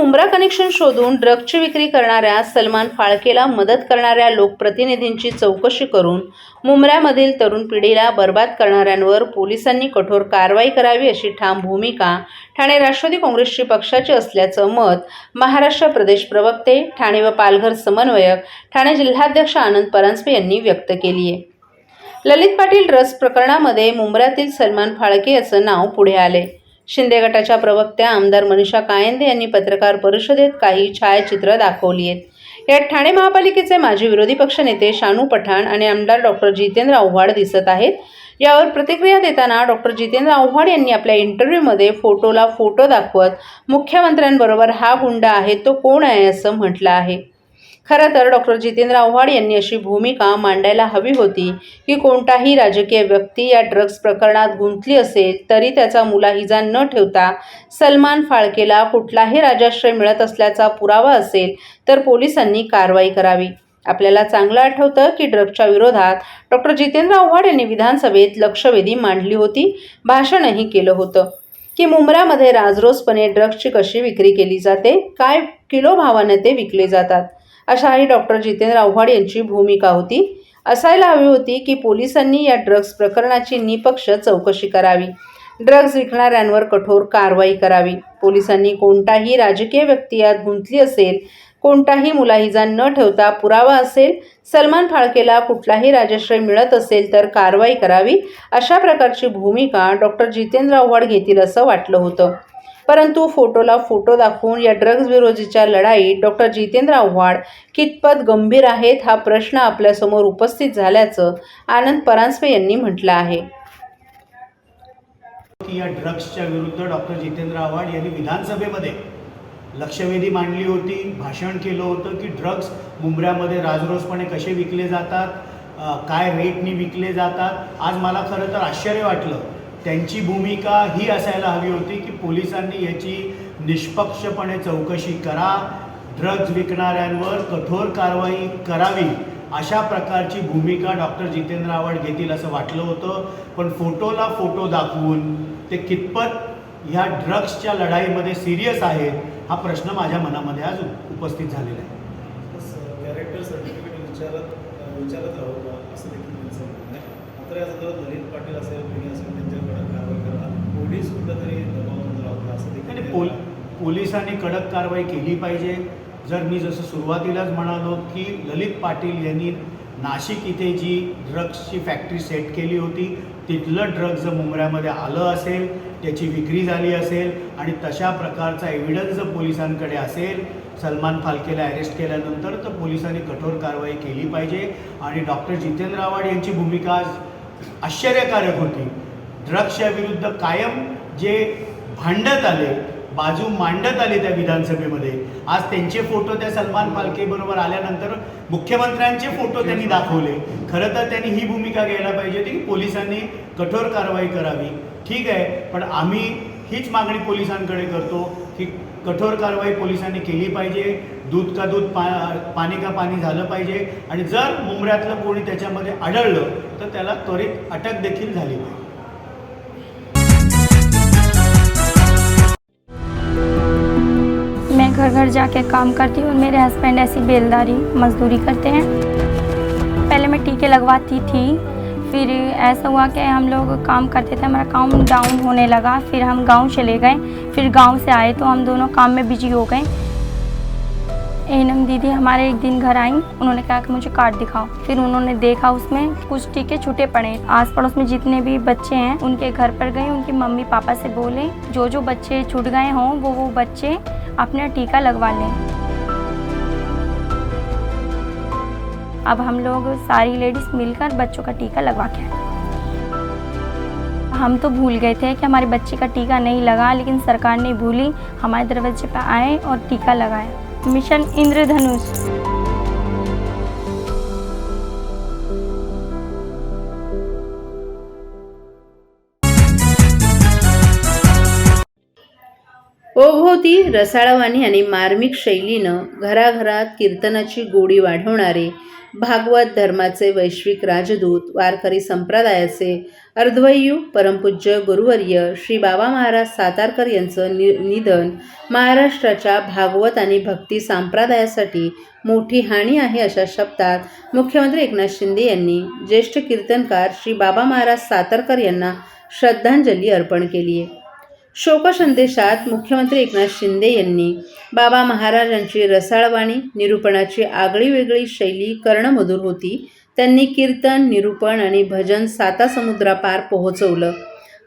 Mumbra connection शोधून ड्रग्जची विक्री करणाऱ्या सलमान फाळकेला मदत करणाऱ्या लोकप्रतिनिधींची चौकशी करून मुंब्र्यामधील तरुण पिढीला बर्बाद करणाऱ्यांवर पोलिसांनी कठोर कारवाई करावी अशी ठाम भूमिका ठाणे राष्ट्रवादी काँग्रेसची पक्षाची असल्याचं मत महाराष्ट्र प्रदेश प्रवक्ते, ठाणे व पालघर समन्वयक, ठाणे जिल्हाध्यक्ष आनंद परांजपे यांनी व्यक्त केली आहे. ललित पाटील ड्रग्ज प्रकरणामध्ये मुंब्र्यातील सलमान फाळके याचं नाव पुढे आले. शिंदे गटाच्या प्रवक्त्या आमदार मनीषा कायंदे यांनी पत्रकार परिषदेत काही छायाचित्र दाखवली आहेत. यात ठाणे महापालिकेचे माजी विरोधी पक्षनेते शानू पठाण आणि आमदार डॉक्टर जितेंद्र आव्हाड दिसत आहेत. यावर प्रतिक्रिया देताना डॉक्टर जितेंद्र आव्हाड यांनी आपल्या इंटरव्ह्यूमध्ये फोटोला फोटो दाखवत मुख्यमंत्र्यांबरोबर हा गुंड आहे तो कोण आहे असं म्हटलं आहे. खरं तर डॉक्टर जितेंद्र आव्हाड यांनी अशी भूमिका मांडायला हवी होती की कोणताही राजकीय व्यक्ती या ड्रग्ज प्रकरणात गुंतली असेल तरी त्याचा मुलाहिजा न ठेवता सलमान फाळकेला कुठलाही राजाश्रय मिळत असल्याचा पुरावा असेल तर पोलिसांनी कारवाई करावी. आपल्याला चांगलं आठवतं की ड्रग्जच्या विरोधात डॉक्टर जितेंद्र आव्हाड यांनी विधानसभेत लक्षवेधी मांडली होती, भाषणही केलं होतं की मुंब्र्यामध्ये राजरोसपणे ड्रग्जची कशी विक्री केली जाते, काय किलो भावाने ते विकले जातात, अशाही डॉक्टर जितेंद्र आव्हाड यांची भूमिका होती. असायला हवी होती की पोलिसांनी या ड्रग्ज प्रकरणाची निपक्ष चौकशी करावी, ड्रग्ज विकणाऱ्यांवर कठोर कारवाई करावी. पोलिसांनी कोणताही राजकीय व्यक्ती यात गुंतली असेल, कोणताही मुलाहिजा न ठेवता पुरावा असेल, सलमान फाळकेला कुठलाही राजाश्रय मिळत असेल तर कारवाई करावी, अशा प्रकारची भूमिका डॉक्टर जितेंद्र आव्हाड घेतील असं वाटलं होतं. परंतु फोटोला फोटो दाखवून या ड्रग्ज विरोधीच्या लढाईत डॉक्टर जितेंद्र आव्हाड कितपत गंभीर आहेत हा प्रश्न आपल्यासमोर उपस्थित झाल्याचं आनंद परांजपे यांनी म्हटलं आहे. या ड्रग्सच्या विरुद्ध डॉक्टर जितेंद्र आव्हाड यांनी विधानसभेमध्ये लक्षवेधी मांडली होती, भाषण केलं होतं की ड्रग्स मुंब्र्यामध्ये राजरोसपणे कसे विकले जातात, काय रेटनी विकले जातात. आज मला खरं तर आश्चर्य वाटलं. त्यांची भूमिका ही असायला हवी होती की पोलिसांनी याची निष्पक्षपणे चौकशी करा, ड्रग्ज विकणाऱ्यांवर कठोर कारवाई करावी, अशा प्रकारची भूमिका डॉक्टर जितेंद्र आव्हाड घेतील असं वाटलं होतं. पण फोटोला फोटो दाखवून ते कितपत ह्या ड्रग्सच्या लढाईमध्ये सिरियस आहेत हा प्रश्न माझ्या मनामध्ये आज उपस्थित झालेला आहे. कॅरेक्टर सर्टिफिकेट विचारत राहू का असं देखील त्यांचं म्हणणं आहे. मात्र याचा जर ललित पाटील असेल कोणी असेल त्यांच्याकडे कारवाई करा, पोलीस कुठंतरी दबाव राहतो असं देखील पोलिसांनी कडक कारवाई केली पाहिजे. जर मी जसं सुरुवातीलाच म्हणालो की ललित पाटील यांनी नाशिक इथे जी ड्रग्सची फॅक्टरी सेट केली होती तिथलं ड्रग्ज जर मुंब्र्यामध्ये आलं असेल, त्याची विक्री झाली असेल आणि तशा प्रकारचा एव्हिडन्स जर पोलिसांकडे असेल, सलमान फाळकेला अरेस्ट केल्यानंतर तर पोलिसांनी कठोर कारवाई केली पाहिजे. आणि डॉक्टर जितेंद्र आव्हाड यांची भूमिका आश्चर्यकारक होती. ड्रग्सच्या विरुद्ध कायम जे भांडत आले, बाजू मांडत आले त्या विधानसभेमध्ये, आज त्यांचे फोटो त्या सलमान फाळकेबरोबर आल्यानंतर मुख्यमंत्र्यांचे फोटो त्यांनी दाखवले. खरं तर त्यांनी ही भूमिका घ्यायला पाहिजे होती की पोलिसांनी कठोर कारवाई करावी. ठीक आहे, पण आम्ही हीच मागणी पोलिसांकडे करतो की कठोर कारवाई पोलिसांनी केली पाहिजे. दूध का दूध पाणी का पाणी झालं पाहिजे. आणि जर मुंब्र्यातलं कोणी त्याच्यामध्ये आढळलं तर त्याला त्वरित अटक देखील झाली पाहिजे. मैं घर घर जाके काम करती हूँ. मेरे हस्बैंड ऐसी बेलदारी मजदूरी करते हैं. पहले मैं टीके लगवाती थी, फिर ऐसा हुआ कि हम लोग काम करते थे, हमारा काम डाउन होने लगा. फिर हम गांव चले गए. फिर गांव से आए तो हम दोनों काम में बिजी हो गए. एनम दीदी हमारे एक दिन घर आई, उन्होंने कहा कि मुझे कार्ड दिखाओ. फिर उन्होंने देखा उसमें कुछ टीके छूटे पड़े. आस पड़ोस में जितने भी बच्चे हैं उनके घर पर गए, उनकी मम्मी पापा से बोले जो जो बच्चे छूट गए हों वो बच्चे अपना टीका लगवा लें. अब हम लोग सारी लेडीज़ मिलकर बच्चों का टीका लगवा के आए. हम तो भूल गए थे कि हमारी बच्ची का टीका नहीं लगा, लेकिन सरकार नहीं भूली, हमारे दरवाजे पर आए और टीका लगाए. मिशन इंद्रधनुष. ओघवती रसाळवाणी आणि मार्मिक शैलीनं घराघरात कीर्तनाची गोडी वाढवणारे भागवत धर्माचे वैश्विक राजदूत, वारकरी संप्रदायाचे अर्धवयू परमपूज्य गुरुवर्य श्री बाबा महाराज सातारकर यांचं निधन महाराष्ट्राच्या भागवत आणि भक्ती संप्रदायासाठी मोठी हानी आहे, अशा शब्दात मुख्यमंत्री एकनाथ शिंदे यांनी ज्येष्ठ कीर्तनकार श्री बाबा महाराज सातारकर यांना श्रद्धांजली अर्पण केली आहे. शोकसंदेशात मुख्यमंत्री एकनाथ शिंदे यांनी बाबा महाराजांची रसाळवाणी, निरूपणाची आगळीवेगळी शैली कर्णमधुर होती. त्यांनी कीर्तन, निरूपण आणि भजन सातासमुद्रापार पोहोचवलं.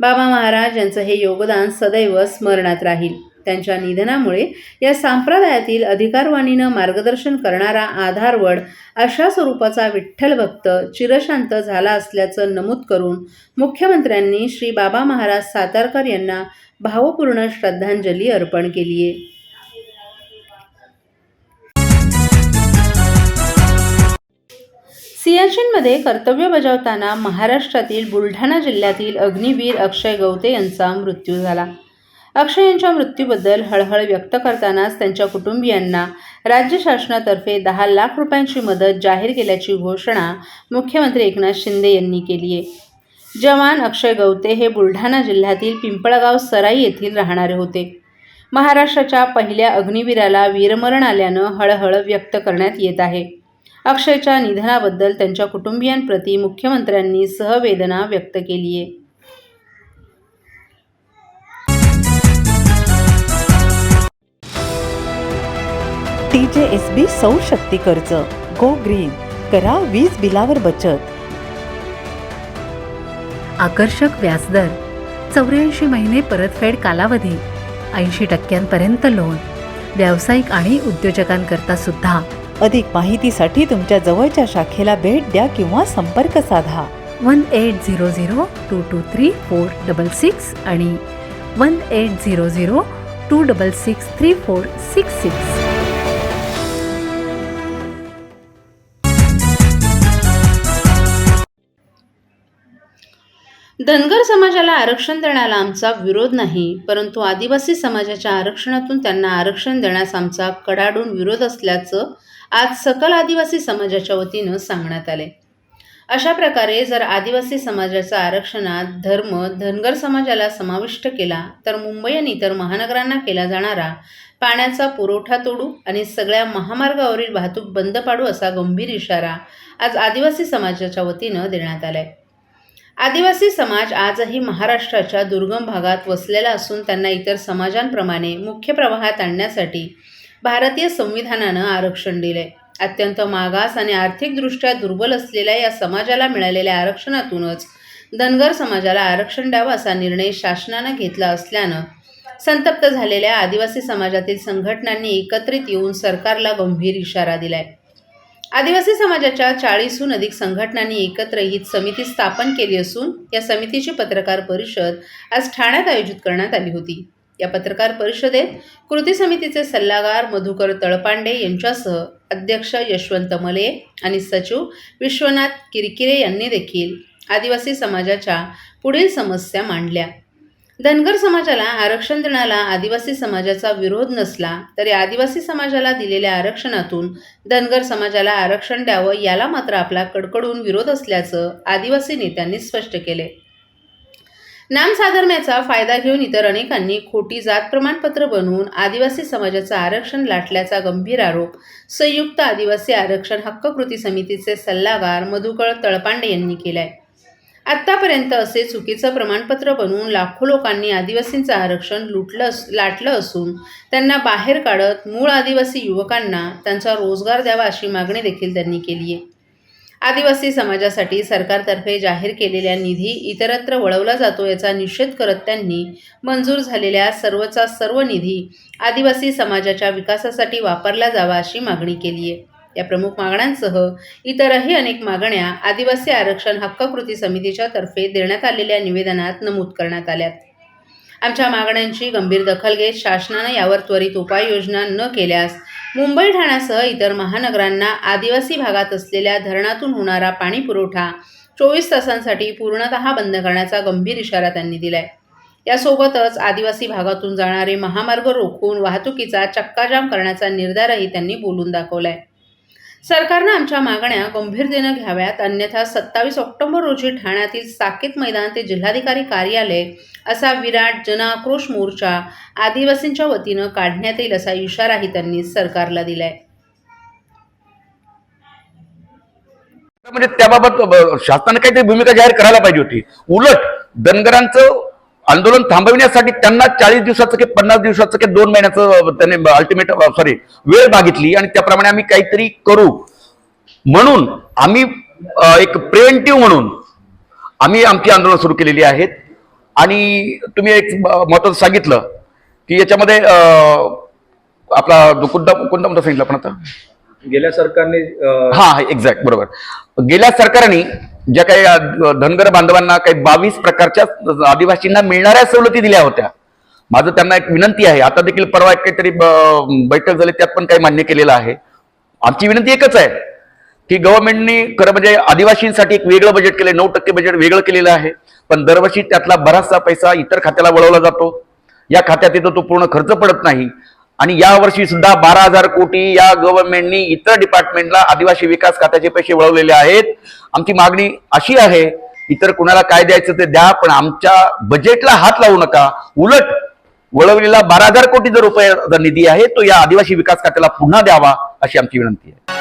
बाबा महाराज यांचं हे योगदान सदैव स्मरणात राहील. त्यांच्या निधनामुळे या संप्रदायातील अधिकारवाणीनं मार्गदर्शन करणारा आधारवड अशा स्वरूपाचा विठ्ठल भक्त चिरशांत झाला असल्याचं नमूद करून मुख्यमंत्र्यांनी श्री बाबा महाराज सातारकर यांना भावपूर्ण श्रद्धांजली अर्पण केली आहे. सियाचीनमध्ये कर्तव्य बजावताना महाराष्ट्रातील बुलढाणा जिल्ह्यातील अग्निवीर अक्षय गवते यांचा मृत्यू झाला. अक्षय यांच्या मृत्यूबद्दल हळहळ व्यक्त करतानाच त्यांच्या कुटुंबियांना राज्य शासनातर्फे 10 लाख रुपयांची मदत जाहीर केल्याची घोषणा मुख्यमंत्री एकनाथ शिंदे यांनी केली आहे. जवान अक्षय गवते हे बुलढाणा जिल्ह्यातील पिंपळगाव सराई येथील राहणारे होते. महाराष्ट्राच्या पहिल्या अग्निवीराला वीरमरण आल्यानं हळहळ व्यक्त करण्यात येत आहे. अक्षयच्या निधनाबद्दल त्यांच्या कुटुंबियांप्रती मुख्यमंत्र्यांनी सहवेदना व्यक्त केली आहे. TJSB सौर शक्ती कर्ज, गो ग्रीन, करा वीज बिलावर बचत. आकर्षक व्याजदर, 84 महिने परतफेड कालावधी, 80% लोन, व्यावसायिक आणि उद्योजकांकरता सुद्धा. अधिक माहितीसाठी तुमच्या जवळच्या शाखेला भेट द्या किंवा संपर्क साधा. 1800-223-466 आणि 1800-266-3466. धनगर समाजाला आरक्षण देण्याला आमचा विरोध नाही, परंतु आदिवासी समाजाच्या आरक्षणातून त्यांना आरक्षण देण्यास आमचा कडाडून विरोध असल्याचं आज सकल आदिवासी समाजाच्या वतीनं सांगण्यात आले. अशा प्रकारे जर आदिवासी समाजाचा आरक्षणात धनगर समाजाला समाविष्ट केला तर मुंबई आणि इतर महानगरांना केला जाणारा पाण्याचा पुरवठा तोडू आणि सगळ्या महामार्गावरील वाहतूक बंद पाडू, असा गंभीर इशारा आज आदिवासी समाजाच्या वतीनं देण्यात आलाय. आदिवासी समाज आजही महाराष्ट्राच्या दुर्गम भागात वसलेला असून त्यांना इतर समाजांप्रमाणे मुख्य प्रवाहात आणण्यासाठी भारतीय संविधानानं आरक्षण दिले. अत्यंत मागास आणि आर्थिकदृष्ट्या दुर्बल असलेल्या या समाजाला मिळालेल्या आरक्षणातूनच धनगर समाजाला आरक्षण द्यावं असा निर्णय शासनानं घेतला असल्यानं संतप्त झालेल्या आदिवासी समाजातील संघटनांनी एकत्रित येऊन सरकारला गंभीर इशारा दिलाय. आदिवासी समाजाच्या 40हून अधिक संघटनांनी एकत्र ही समिती स्थापन केली असून या समितीची पत्रकार परिषद आज ठाण्यात आयोजित करण्यात आली होती. या पत्रकार परिषदेत कृती समितीचे सल्लागार मधुकर तळपांडे यांच्यासह अध्यक्ष यशवंत मले आणि सचिव विश्वनाथ किरकिरे यांनी देखील आदिवासी समाजाच्या पुढील समस्या मांडल्या. धनगर समाजाला आरक्षण देण्याला आदिवासी समाजाचा विरोध नसला तरी आदिवासी समाजाला दिलेल्या आरक्षणातून धनगर समाजाला आरक्षण द्यावं याला मात्र आपला कडकडून विरोध असल्याचं आदिवासी नेत्यांनी स्पष्ट केले. नामसाधर्म्याचा फायदा घेऊन इतर अनेकांनी खोटी जात प्रमाणपत्र बनवून आदिवासी समाजाचं आरक्षण लाटल्याचा गंभीर आरोप संयुक्त आदिवासी आरक्षण हक्क कृती समितीचे सल्लागार मधुकर तळपांडे यांनी केलाय. आत्तापर्यंत असे चुकीचं प्रमाणपत्र बनवून लाखो लोकांनी आदिवासींचं आरक्षण लाटलं असून त्यांना बाहेर काढत मूळ आदिवासी युवकांना त्यांचा रोजगार द्यावा अशी मागणी देखील त्यांनी केली आहे. आदिवासी समाजासाठी सरकारतर्फे जाहीर केलेल्या निधी इतरत्र वळवला जातो याचा निषेध करत त्यांनी मंजूर झालेल्या सर्वचा सर्व निधी आदिवासी समाजाच्या विकासासाठी वापरला जावा अशी मागणी केली आहे. या प्रमुख मागण्यांसह इतरही अनेक मागण्या आदिवासी आरक्षण हक्क कृती समितीच्या तर्फे देण्यात आलेल्या निवेदनात नमूद करण्यात आल्यात. आमच्या मागण्यांची गंभीर दखल घेत शासनानं यावर त्वरित उपाययोजना न केल्यास मुंबई ठाण्यासह इतर महानगरांना आदिवासी भागात असलेल्या धरणातून होणारा पाणी पुरवठा 24 तासांसाठी पूर्णतः बंद करण्याचा गंभीर इशारा त्यांनी दिलाय. यासोबतच आदिवासी भागातून जाणारे महामार्ग रोखून वाहतुकीचा चक्काजाम करण्याचा निर्धारही त्यांनी बोलून दाखवलाय. सरकारनं आमच्या मागण्या गंभीरतेनं घ्याव्यात, अन्यथा 27 ऑक्टोबर रोजी ठाण्यातील साकेत मैदान ते जिल्हाधिकारी कार्यालय असा विराट जनआक्रोश मोर्चा आदिवासींच्या वतीनं काढण्यात येईल असा इशाराही त्यांनी सरकारला दिलाय. म्हणजे त्याबाबत शासनाने काहीतरी भूमिका जाहीर करायला पाहिजे होती. उलट धनगरांचं आंदोलन थांबविण्यासाठी त्यांना 40 दिवसाचं की 50 दिवसाचं की 2 महिन्याचं त्याने वेळ मागितली आणि त्याप्रमाणे आम्ही काहीतरी करू म्हणून आम्ही एक प्रिव्हेंटिव्ह म्हणून आम्ही आमची आंदोलन सुरू केलेली आहेत. आणि तुम्ही एक महत्त्वाचं सांगितलं की याच्यामध्ये आपला कोणता मुद्दा सांगितला आपण आता गेल्या सरकारने हा एक्झॅक्ट बरोबर. गेल्या सरकारने ज्या काही धनगर बांधवांना काही 22 प्रकारच्या आदिवासींना मिळणाऱ्या सवलती दिल्या होत्या. माझं त्यांना एक विनंती आहे, आता देखील परवा काहीतरी बैठक झाली त्यात पण काही मान्य केलेलं आहे. आमची विनंती एकच आहे की गव्हर्नमेंटने खरं म्हणजे आदिवासींसाठी एक वेगळं बजेट केलं, 9% बजेट वेगळं केलेलं आहे, पण दरवर्षी त्यातला बराचसा पैसा इतर खात्याला वळवला जातो. या खात्यात येतो तो पूर्ण खर्च पडत नाही. आणि या वर्षी सुद्धा 12,000 कोटी या गव्हर्नमेंटनी इतर डिपार्टमेंटला आदिवासी विकास खात्याचे पैसे वळवलेले आहेत. आमची मागणी अशी आहे, इतर कुणाला काय द्यायचं ते द्या, पण आमच्या बजेटला हात लावू नका. उलट वळवलेला 12,000 कोटी जो रुपये निधी आहे तो या आदिवासी विकास खात्याला पुन्हा द्यावा अशी आमची विनंती आहे.